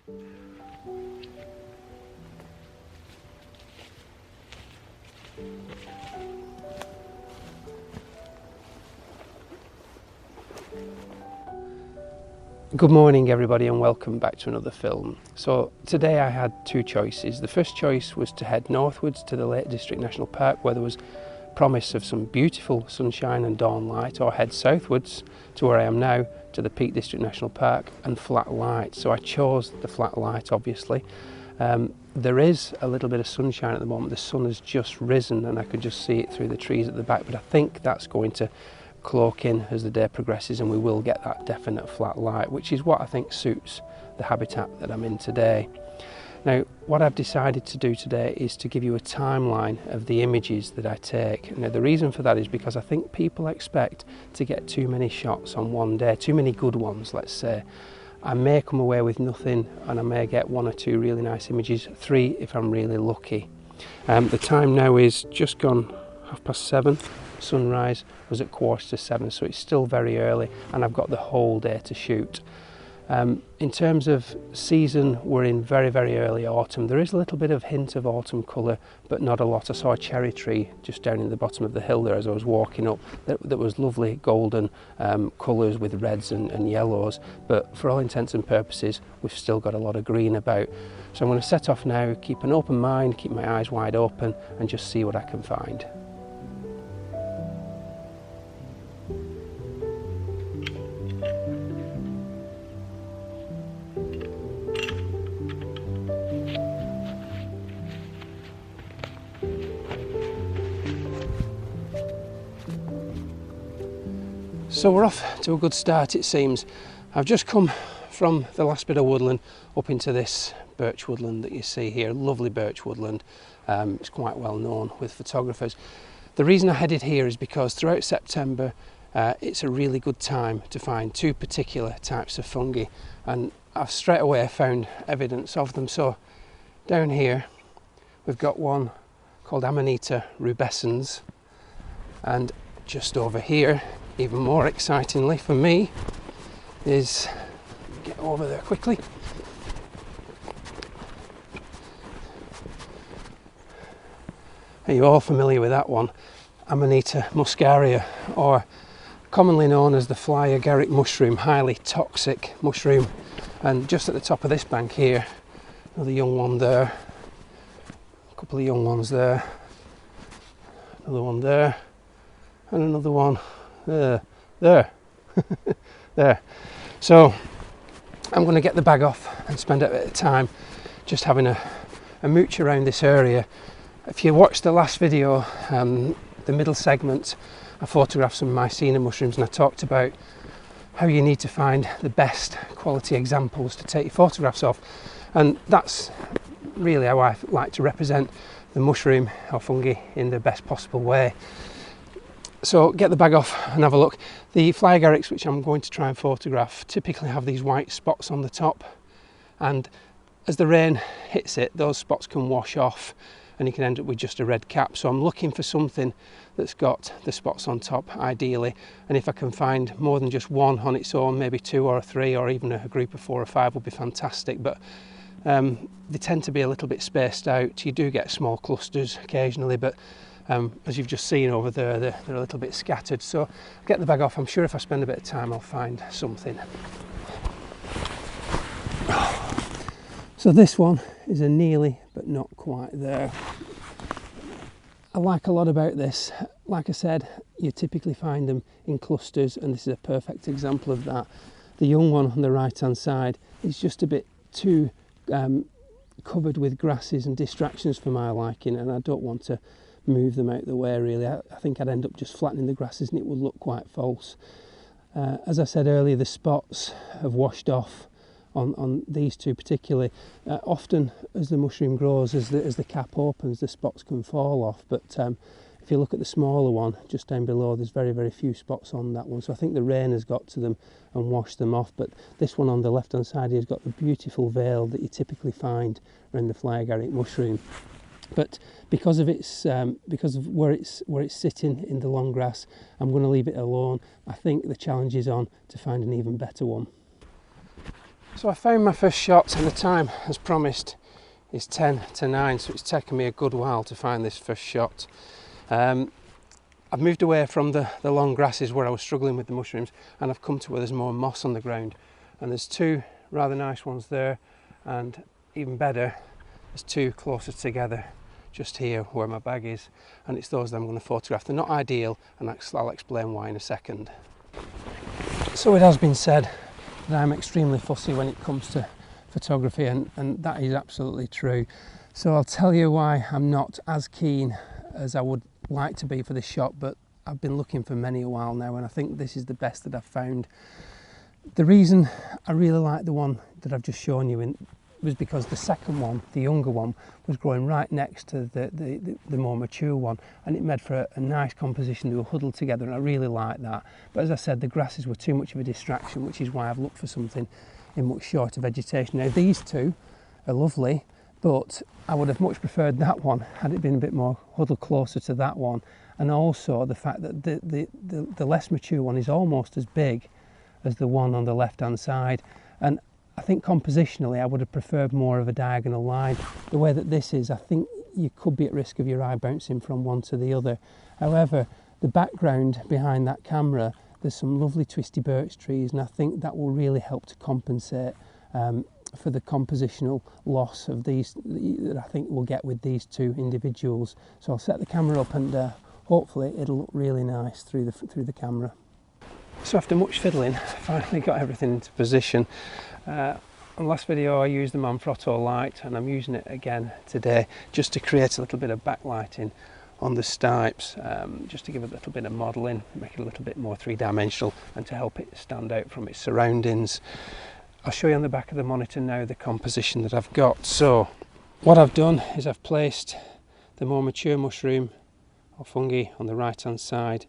Good morning everybody and welcome back to another film. So today I had two choices. The first choice was to head northwards to the Lake District National Park where there was promise of some beautiful sunshine and dawn light, or head southwards to where I am now to the Peak District National Park and flat light. So I chose the flat light obviously. There is a little bit of sunshine at the moment. The sun has just risen and I could just see it through the trees at the back, but I think that's going to cloak in as the day progresses and we will get that definite flat light, which is what I think suits the habitat that I'm in today. Now, what I've decided to do today is to give you a timeline of the images that I take. Now, the reason for that is because I think people expect to get too many shots on one day, too many good ones, let's say. I may come away with nothing and I may get one or two really nice images, 3 if I'm really lucky. The time now is just gone 7:30. Sunrise was at 7:15, so it's still very early and I've got the whole day to shoot. In terms of season, we're in very, very early autumn. There is a little bit of hint of autumn colour, but not a lot. I saw a cherry tree just down in the bottom of the hill there as I was walking up that was lovely golden colours with reds and yellows, but for all intents and purposes we've still got a lot of green about. So I'm going to set off now, keep an open mind, keep my eyes wide open and just see what I can find. So we're off to a good start, it seems. I've just come from the last bit of woodland up into this birch woodland that you see here, lovely birch woodland. It's quite well known with photographers. The reason I headed here is because throughout September it's a really good time to find 2 particular types of fungi, and I've straight away found evidence of them. So down here we've got one called Amanita rubescens, and just over here, even more excitingly for me, is, get over there quickly, are you all familiar with that one? Amanita muscaria, or commonly known as the fly agaric mushroom, highly toxic mushroom. And just at the top of this bank here, another young one there, a couple of young ones there, another one there, and another one there. There. So I'm going to get the bag off and spend a bit of time just having a mooch around this area. If you watched the last video, the middle segment, I photographed some Mycena mushrooms and I talked about how you need to find the best quality examples to take photographs of, and that's really how I like to represent the mushroom or fungi in the best possible way. So get the bag off and have a look. The fly agarics, which I'm going to try and photograph, typically have these white spots on the top, and as the rain hits it, those spots can wash off and you can end up with just a red cap. So I'm looking for something that's got the spots on top ideally, and if I can find more than just one on its own, maybe 2 or 3 or even a group of 4 or 5 would be fantastic. But they tend to be a little bit spaced out. You do get small clusters occasionally, but as you've just seen over there, they're a little bit scattered. So get the bag off. I'm sure if I spend a bit of time I'll find something. So this one is a nearly but not quite there. I like a lot about this. Like I said, you typically find them in clusters, and this is a perfect example of that. The young one on the right hand side is just a bit too covered with grasses and distractions for my liking, and I don't want to move them out the way really. I think I'd end up just flattening the grasses and it would look quite false. As I said earlier, the spots have washed off on these 2 particularly. Often as the mushroom grows, as the cap opens, the spots can fall off, but if you look at the smaller one just down below, there's very, very few spots on that one. So I think the rain has got to them and washed them off. But this one on the left hand side has got the beautiful veil that you typically find around the fly agaric mushroom. But because of where it's sitting in the long grass, I'm going to leave it alone. I think the challenge is on to find an even better one. So I found my first shot, and the time, as promised, is 10 to 9, so it's taken me a good while to find this first shot. I've moved away from the long grasses where I was struggling with the mushrooms, and I've come to where there's more moss on the ground, and there's two rather nice ones there, and even better, there's two closer together just here where my bag is, and it's those that I'm going to photograph. They're not ideal, and I'll explain why in a second. So it has been said that I'm extremely fussy when it comes to photography, and that is absolutely true. So I'll tell you why I'm not as keen as I would like to be for this shot, but I've been looking for many a while now, and I think this is the best that I've found. The reason I really like the one that I've just shown you was because the second one, the younger one, was growing right next to the more mature one, and it made for a nice composition. They were huddled together, and I really liked that. But as I said, the grasses were too much of a distraction, which is why I've looked for something in much shorter vegetation. Now these two are lovely, but I would have much preferred that one had it been a bit more huddled closer to that one, and also the fact that the less mature one is almost as big as the one on the left hand side, and I think compositionally I would have preferred more of a diagonal line. The way that this is, I think you could be at risk of your eye bouncing from one to the other. However, the background behind that camera, there's some lovely twisty birch trees, and I think that will really help to compensate for the compositional loss of these that I think we'll get with these two individuals. So I'll set the camera up, and hopefully it'll look really nice through the camera. So after much fiddling, I finally got everything into position. On the last video I used the Manfrotto light, and I'm using it again today just to create a little bit of backlighting on the stipes, just to give it a little bit of modelling, make it a little bit more three-dimensional, and to help it stand out from its surroundings. I'll show you on the back of the monitor now the composition that I've got. So what I've done is I've placed the more mature mushroom or fungi on the right hand side,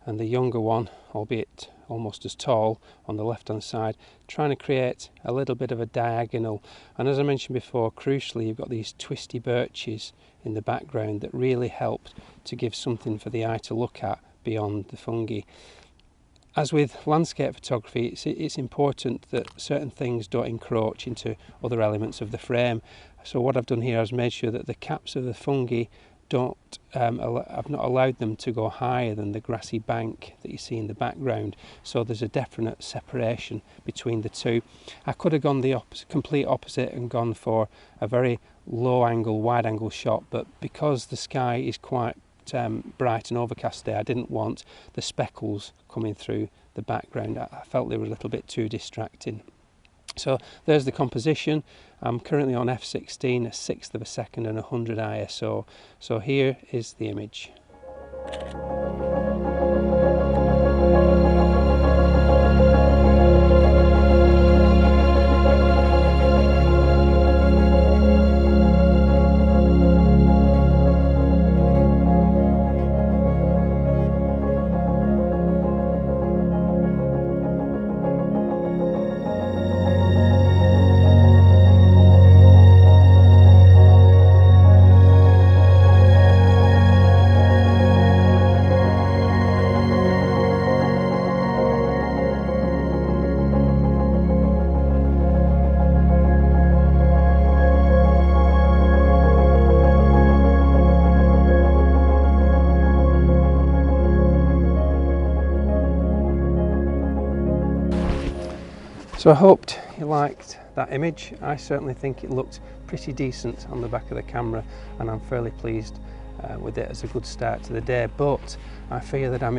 and the younger one, albeit almost as tall, on the left hand side, trying to create a little bit of a diagonal. And as I mentioned before, crucially you've got these twisty birches in the background that really helped to give something for the eye to look at beyond the fungi. As with landscape photography, it's important that certain things don't encroach into other elements of the frame. So what I've done here is made sure that the caps of the fungi I've not allowed them to go higher than the grassy bank that you see in the background, so there's a definite separation between the two. I could have gone the complete opposite and gone for a very low angle, wide angle shot, but because the sky is quite bright and overcast today, I didn't want the speckles coming through the background. I felt they were a little bit too distracting. So there's the composition. I'm currently on f16, a sixth of a second, and 100 ISO. So here is the image. So I hoped you liked that image. I certainly think it looked pretty decent on the back of the camera, and I'm fairly pleased with it as a good start to the day, but I fear that I'm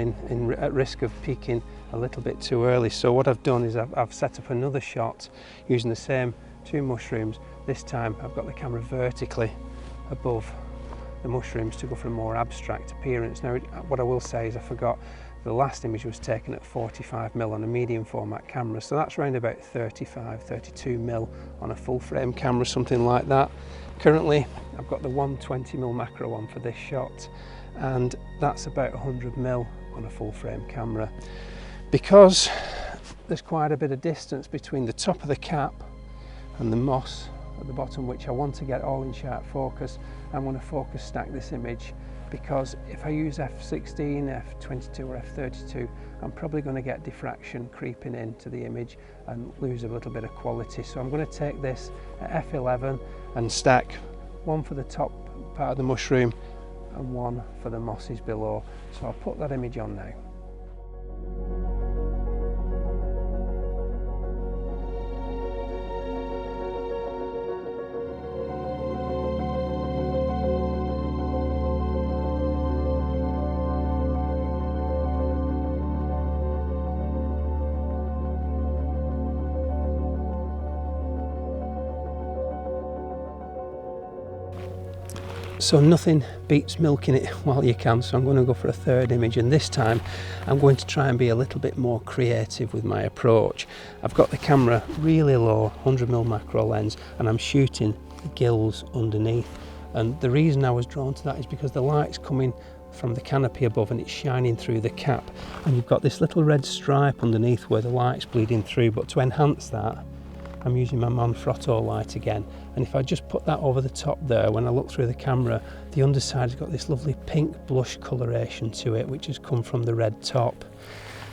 at risk of peaking a little bit too early. So what I've done is I've set up another shot using the same two mushrooms. This time I've got the camera vertically above the mushrooms to go for a more abstract appearance. Now what I will say is I forgot, the last image was taken at 45mm on a medium format camera, so that's around about 32mm on a full frame camera, something like that. Currently I've got the 120mm macro one for this shot, and that's about 100mm on a full frame camera. Because there's quite a bit of distance between the top of the cap and the moss at the bottom, which I want to get all in sharp focus. I'm going to focus stack this image, because if I use f16, f22 or f32, I'm probably going to get diffraction creeping into the image and lose a little bit of quality. So I'm going to take this at f11 and stack one for the top part of the mushroom and one for the mosses below. So I'll put that image on now. So nothing beats milking it while you can, so I'm going to go for a third image, and this time I'm going to try and be a little bit more creative with my approach. I've got the camera really low, 100mm macro lens, and I'm shooting the gills underneath, and the reason I was drawn to that is because the light's coming from the canopy above and it's shining through the cap, and you've got this little red stripe underneath where the light's bleeding through. But to enhance that, I'm using my Manfrotto light again, and if I just put that over the top there, when I look through the camera, the underside's got this lovely pink blush coloration to it, which has come from the red top.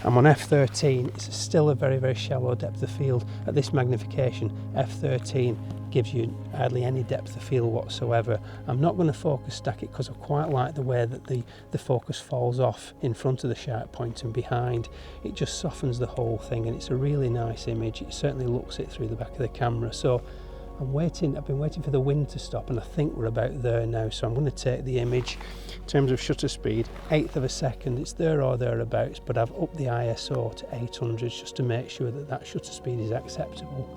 I'm on f13, it's still a very shallow depth of field. At this magnification, f13 gives you hardly any depth of field whatsoever. I'm not going to focus stack it because I quite like the way that the focus falls off in front of the sharp point and behind. It just softens the whole thing, and it's a really nice image. It certainly looks it through the back of the camera. So I've been waiting for the wind to stop, and I think we're about there now. So I'm going to take the image. In terms of shutter speed, 1/8 of a second, it's there or thereabouts, but I've upped the ISO to 800 just to make sure that that shutter speed is acceptable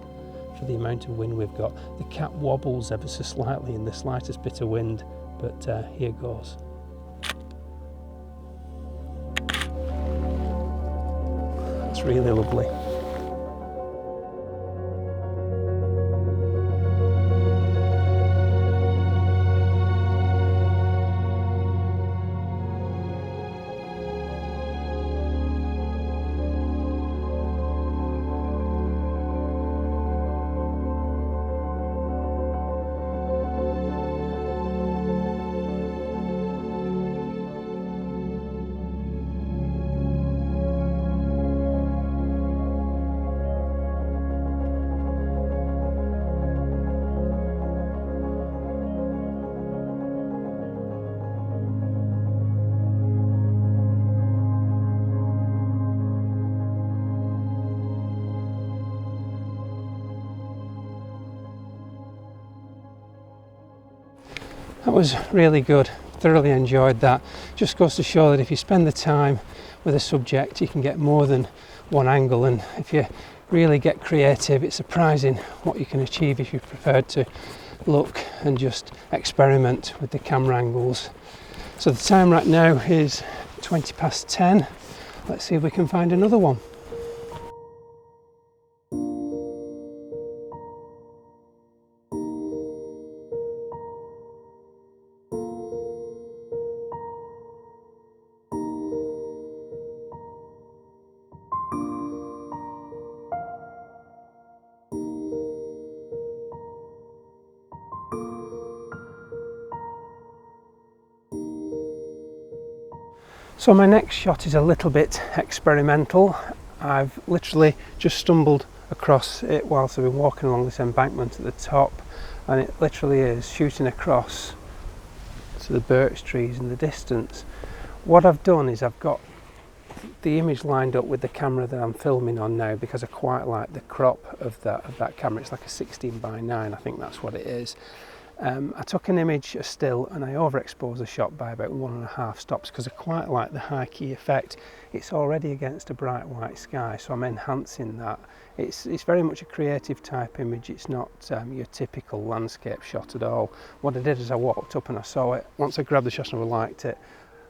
for the amount of wind we've got. The cap wobbles ever so slightly in the slightest bit of wind, but here goes. It's really lovely. That was really good, thoroughly enjoyed that. Just goes to show that if you spend the time with a subject, you can get more than one angle, and if you really get creative, it's surprising what you can achieve if you're prepared to look and just experiment with the camera angles. So the time right now is 10:20. Let's see if we can find another one. So my next shot is a little bit experimental. I've literally just stumbled across it whilst I've been walking along this embankment at the top, and it literally is shooting across to the birch trees in the distance. What I've done is I've got the image lined up with the camera that I'm filming on now, because I quite like the crop of that camera. It's like a 16:9, I think that's what it is. I took an image, a still, and I overexposed the shot by about 1.5 stops because I quite like the high key effect. It's already against a bright white sky, so I'm enhancing that. It's very much a creative type image. It's not your typical landscape shot at all. What I did is I walked up and I saw it. Once I grabbed the shot and I liked it,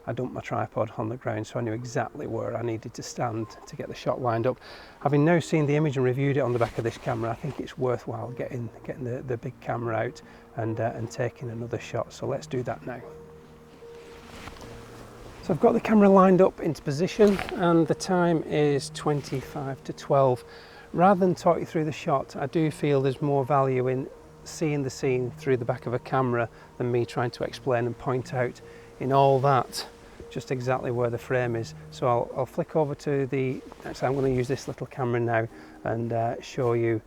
I dumped my tripod on the ground, so I knew exactly where I needed to stand to get the shot lined up. Having now seen the image and reviewed it on the back of this camera, I think it's worthwhile getting the big camera out and taking another shot. So let's do that now. So I've got the camera lined up into position, and the time is 11:25. Rather than talk you through the shot, I do feel there's more value in seeing the scene through the back of a camera than me trying to explain and point out in all that just exactly where the frame is. So I'll flick over to actually I'm going to use this little camera now and show you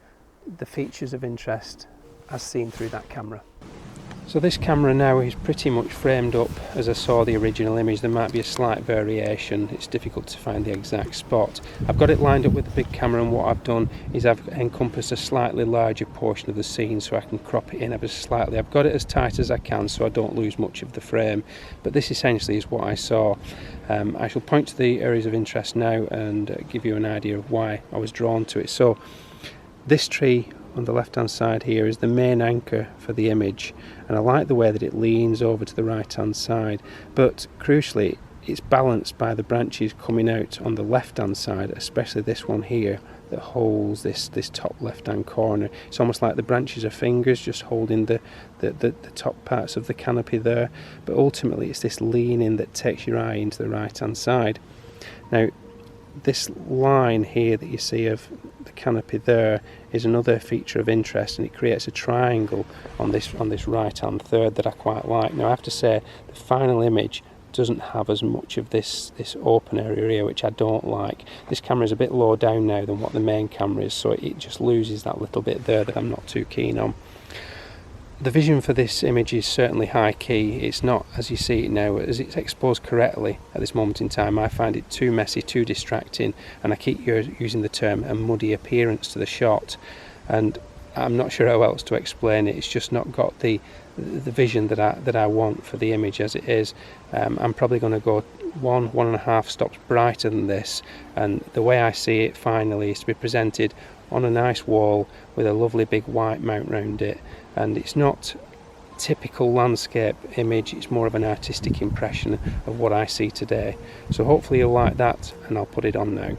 the features of interest as seen through that camera. So this camera now is pretty much framed up as I saw the original image. There might be a slight variation, it's difficult to find the exact spot. I've got it lined up with the big camera, and what I've done is I've encompassed a slightly larger portion of the scene so I can crop it in ever slightly. I've got it as tight as I can so I don't lose much of the frame, but this essentially is what I saw. I shall point to the areas of interest now and give you an idea of why I was drawn to it. So this tree on the left hand side here is the main anchor for the image, and I like the way that it leans over to the right hand side, but crucially it's balanced by the branches coming out on the left hand side, especially this one here that holds this top left hand corner. It's almost like the branches are fingers just holding the top parts of the canopy there, but ultimately it's this leaning that takes your eye into the right hand side. Now this line here that you see of the canopy there is another feature of interest, and it creates a triangle on this right hand third that I quite like. Now I have to say the final image doesn't have as much of this open area here, which I don't like. This camera is a bit lower down now than what the main camera is, so it just loses that little bit there that I'm not too keen on. The vision for this image is certainly high key. It's not as you see it now, as it's exposed correctly at this moment in time. I find it too messy, too distracting, and I keep using the term a muddy appearance to the shot, and I'm not sure how else to explain it. It's just not got the vision that I want for the image as it is. I'm probably going to go 1.5 stops brighter than this, and the way I see it finally is to be presented on a nice wall with a lovely big white mount round it, and it's not typical landscape image, it's more of an artistic impression of what I see today. So hopefully you'll like that, and I'll put it on now.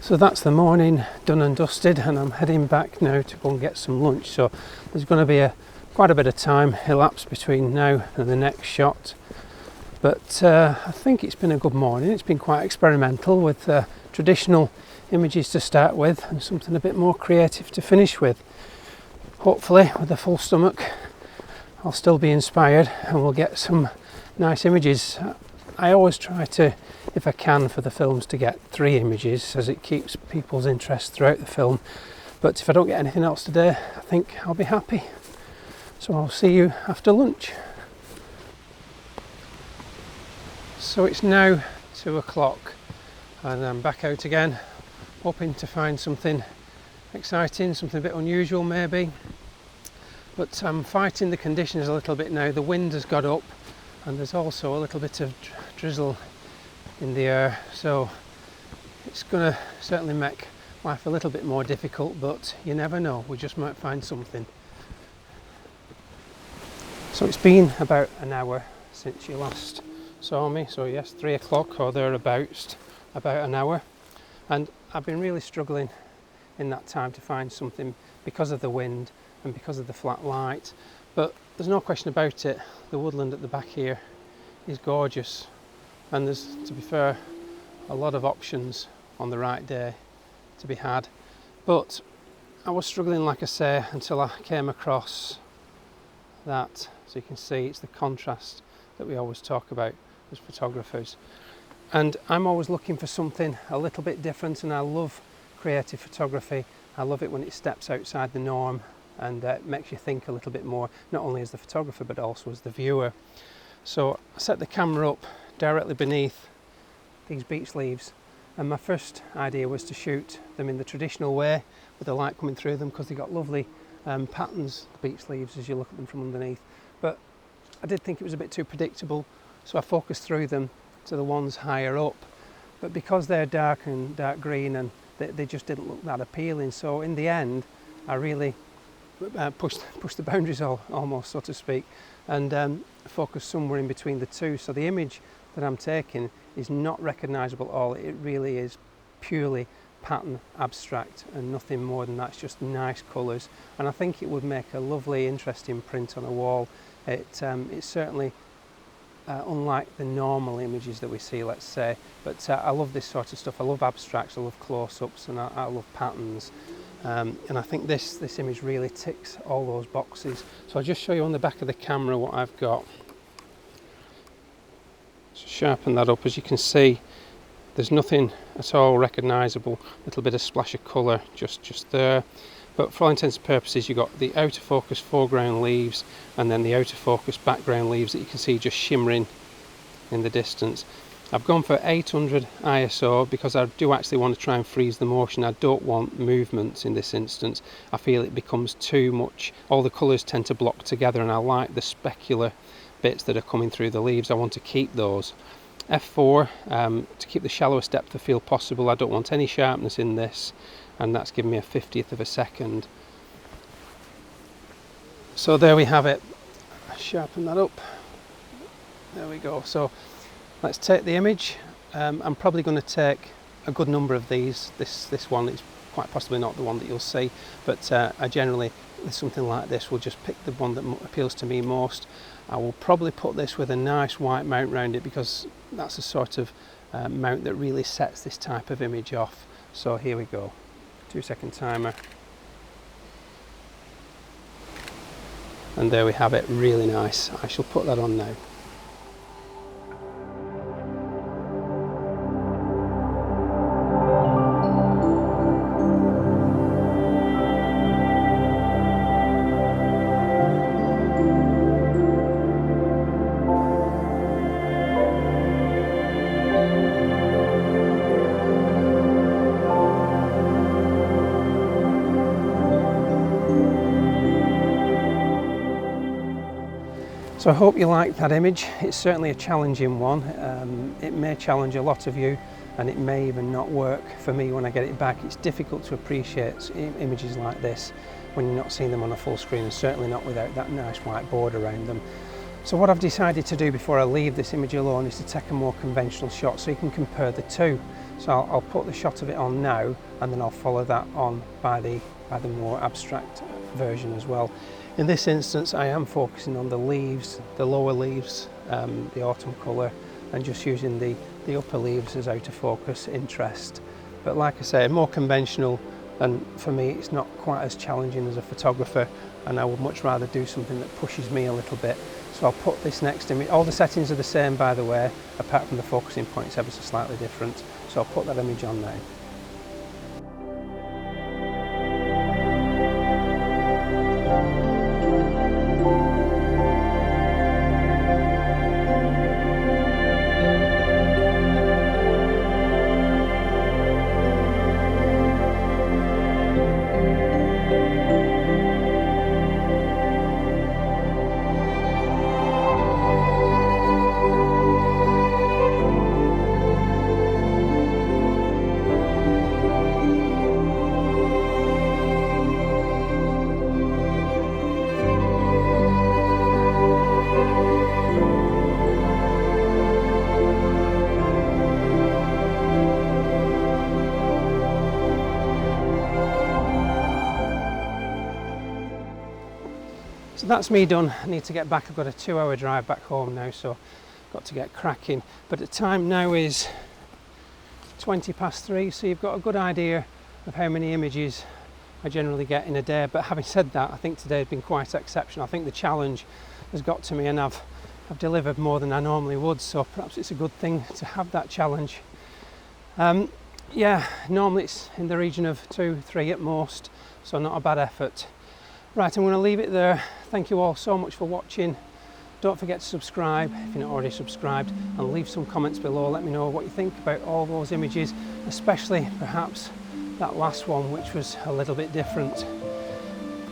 So that's the morning done and dusted, and I'm heading back now to go and get some lunch. So there's going to be quite a bit of time elapsed between now and the next shot, but I think it's been a good morning. It's been quite experimental with traditional images to start with and something a bit more creative to finish with. Hopefully with a full stomach I'll still be inspired and we'll get some nice images. I always try to, if I can, for the films to get 3 images, as it keeps people's interest throughout the film. But if I don't get anything else today, I think I'll be happy. So I'll see you after lunch. So it's now 2 o'clock and I'm back out again, hoping to find something exciting, something a bit unusual maybe. But I'm fighting the conditions a little bit now. The wind has got up and there's also a little bit of drizzle in the air, so it's going to certainly make life a little bit more difficult, but you never know, we just might find something. So it's been about an hour since you last saw me, so yes, 3 o'clock or thereabouts, about an hour, and I've been really struggling in that time to find something because of the wind and because of the flat light. But there's no question about it, the woodland at the back here is gorgeous, and there's, to be fair, a lot of options on the right day to be had. But I was struggling, like I say, until I came across that. So you can see it's the contrast that we always talk about as photographers. And I'm always looking for something a little bit different, and I love creative photography. I love it when it steps outside the norm and makes you think a little bit more, not only as the photographer but also as the viewer. So I set the camera up directly beneath these beech leaves, and my first idea was to shoot them in the traditional way with the light coming through them, because they got lovely patterns, beech leaves, as you look at them from underneath. But I did think it was a bit too predictable, so I focused through them to the ones higher up. But because they're dark and dark green, and they just didn't look that appealing, so in the end I really push the boundaries almost, so to speak, and focus somewhere in between the two. So the image that I'm taking is not recognisable at all. It really is purely pattern abstract and nothing more than that. It's just nice colours, and I think it would make a lovely, interesting print on a wall. It's certainly unlike the normal images that we see, let's say, but I love this sort of stuff. I love abstracts, I love close-ups, and I love patterns, and I think this image really ticks all those boxes. So I'll just show you on the back of the camera what I've got. So sharpen that up. As you can see, there's nothing at all recognisable. A little bit of splash of colour just there. But for all intents and purposes, you've got the outer focus foreground leaves and then the outer focus background leaves that you can see just shimmering in the distance. I've gone for 800 ISO because I do actually want to try and freeze the motion. I don't want movements in this instance. I feel it becomes too much. All the colours tend to block together, and I like the specular bits that are coming through the leaves. I want to keep those. F4 to keep the shallowest depth of field possible. I don't want any sharpness in this, and that's giving me a 50th of a second. So there we have it. Sharpen that up. There we go. So let's take the image. I'm probably going to take a good number of these. This one is quite possibly not the one that you'll see, but I generally, with something like this, will just pick the one that appeals to me most. I will probably put this with a nice white mount around it, because that's the sort of mount that really sets this type of image off. So here we go. 2-second timer. And there we have it, really nice. I shall put that on now. So I hope you liked that image. It's certainly a challenging one. It may challenge a lot of you, and it may even not work for me when I get it back. It's difficult to appreciate images like this when you're not seeing them on a full screen, and certainly not without that nice white border around them. So what I've decided to do before I leave this image alone is to take a more conventional shot so you can compare the two. So I'll put the shot of it on now, and then I'll follow that on by the more abstract version as well. In this instance, I am focusing on the leaves, the lower leaves, the autumn colour, and just using the upper leaves as out of focus interest. But like I say, more conventional, and for me it's not quite as challenging as a photographer, and I would much rather do something that pushes me a little bit. So I'll put this next image. All the settings are the same, by the way, apart from the focusing point is ever so slightly different. So I'll put that image on now. So that's me done. I need to get back. I've got a 2-hour drive back home now, so I've got to get cracking. But the time now is 3:20, so you've got a good idea of how many images I generally get in a day. But having said that, I think today has been quite exceptional. I think the challenge has got to me, and I've delivered more than I normally would, so perhaps it's a good thing to have that challenge. Yeah, normally it's in the region of 2-3 at most, so not a bad effort. Right, I'm going to leave it there. Thank you all so much for watching. Don't forget to subscribe if you're not already subscribed, and leave some comments below. Let me know what you think about all those images, especially perhaps that last one, which was a little bit different.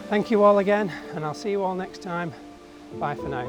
Thank you all again, and I'll see you all next time. Bye for now.